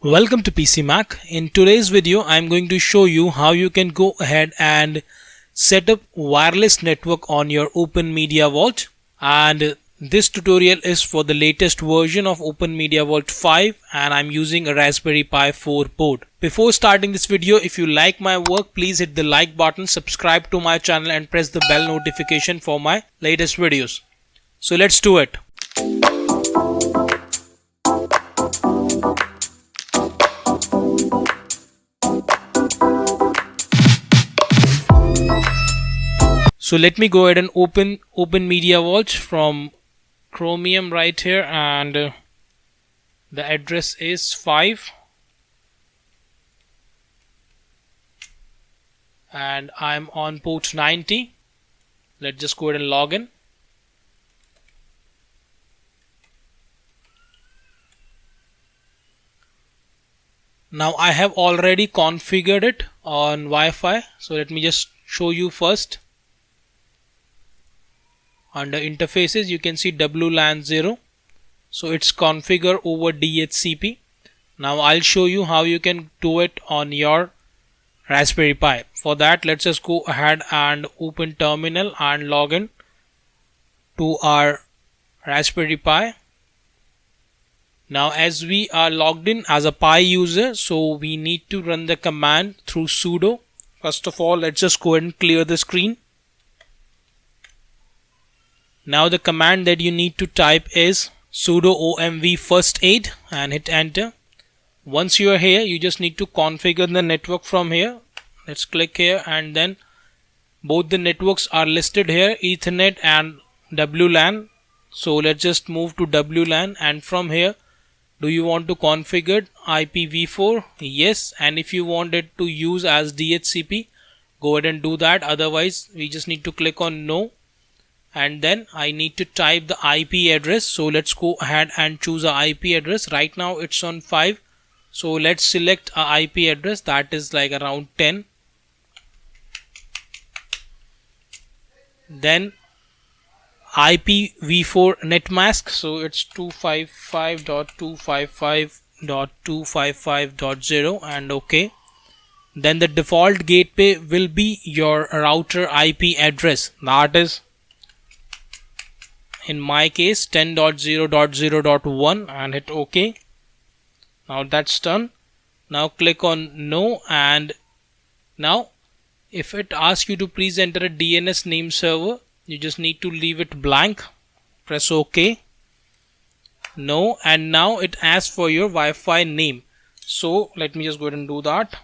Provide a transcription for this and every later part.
Welcome to PC Mac. In today's video, I'm going to show you how you can go ahead and set up wireless network on your Open Media Vault. And this tutorial is for the latest version of Open Media Vault 5 and I'm using a Raspberry Pi 4 board. Before starting this video, if you like my work, please hit the like button, subscribe to my channel and press the bell notification for my latest videos. So let's do it. So let me go ahead and open Media Vault from Chromium right here, and the address is 5 and I'm on port 90. Let's just go ahead and log in. Now I have already configured it on Wi-Fi, so let me just show you first. Under interfaces you can see WLAN 0, so it's configured over DHCP. Now I'll show you how you can do it on your Raspberry Pi. For that, let's just go ahead and open terminal and log in to our Raspberry Pi. Now as we are logged in as a Pi user, so we need to run the command through sudo. First of all, let's just go ahead and clear the screen. Now the command that you need to type is sudo omv first aid and hit enter. Once you are here, you just need to configure the network from here. Let's click here, and then both the networks are listed here, Ethernet and WLAN. So let's just move to WLAN, and from here, do you want to configure IPv4? Yes. And if you want it to use as DHCP, go ahead and do that. Otherwise, we just need to click on no. And then I need to type the IP address. So let's go ahead and choose a IP address. Right now it's on 5. So let's select a IP address that is like around 10. Then IPv4 netmask. So it's 255.255.255.0 and OK. Then the default gateway will be your router IP address. That is, in my case, 10.0.0.1 and hit OK. Now that's done. Now click on no, and now if it asks you to please enter a DNS name server, you just need to leave it blank. Press OK. No, and now it asks for your Wi-Fi name. So let me just go ahead and do that.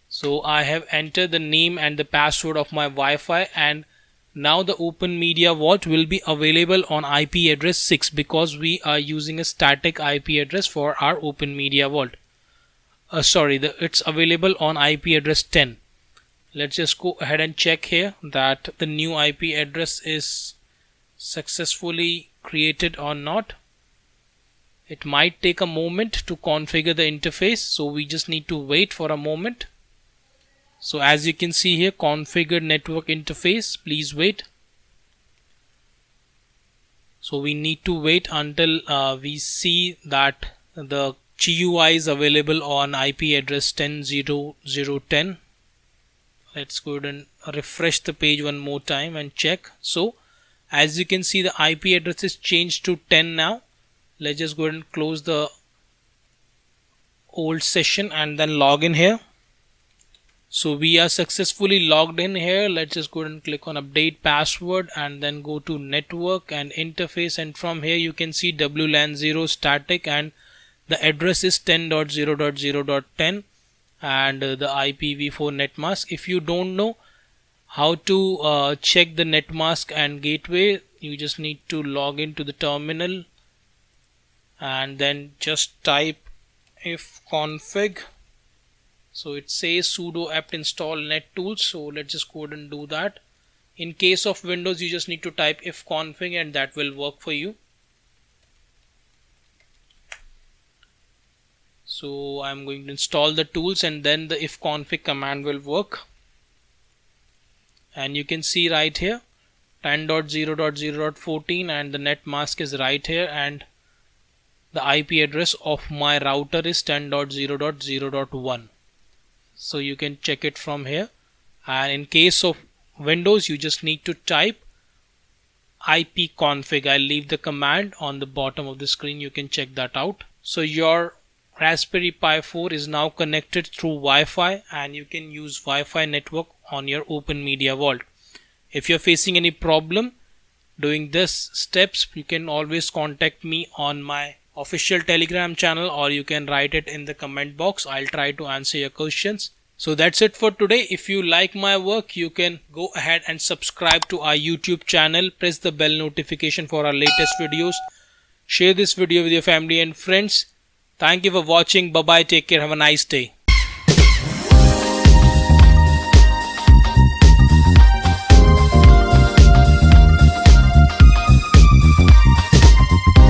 So I have entered the name and the password of my Wi-Fi, and now the Open Media Vault will be available on IP address 6 because we are using a static IP address for our Open Media Vault. It's available on IP address 10. Let's just go ahead and check here that the new IP address is successfully created or not. It might take a moment to configure the interface, so we just need to wait for a moment. So as you can see here, configure network interface, please wait. So we need to wait until we see that the GUI is available on IP address 10.0.0.10. Let's go ahead and refresh the page one more time and check. So as you can see, the IP address is changed to 10 now. Let's just go ahead and close the old session and then log in here. So we are successfully logged in here. Let's just go ahead and click on update password and then go to network and interface, and from here you can see WLAN 0 static and the address is 10.0.0.10 and the IPv4 netmask. If you don't know how to check the netmask and gateway, you just need to log into the terminal and then just type ifconfig. So it says sudo apt install nettools. So let's just go ahead and do that. In case of Windows, you just need to type ifconfig and that will work for you. So I'm going to install the tools and then the ifconfig command will work. And you can see right here 10.0.0.14 and the net mask is right here, and the IP address of my router is 10.0.0.1. so you can check it from here. And in case of Windows, you just need to type ipconfig. I'll leave the command on the bottom of the screen, you can check that out. So your Raspberry Pi 4 is now connected through Wi-Fi, and you can use Wi-Fi network on your Open Media Vault. If you're facing any problem doing this steps, you can always contact me on my official Telegram channel, or you can write it in the comment box. I'll try to answer your questions. So that's it for today. If you like my work, you can go ahead and subscribe to our YouTube channel. Press the bell notification for our latest videos. Share this video with your family and friends. Thank you for watching. Bye bye. Take care. Have a nice day.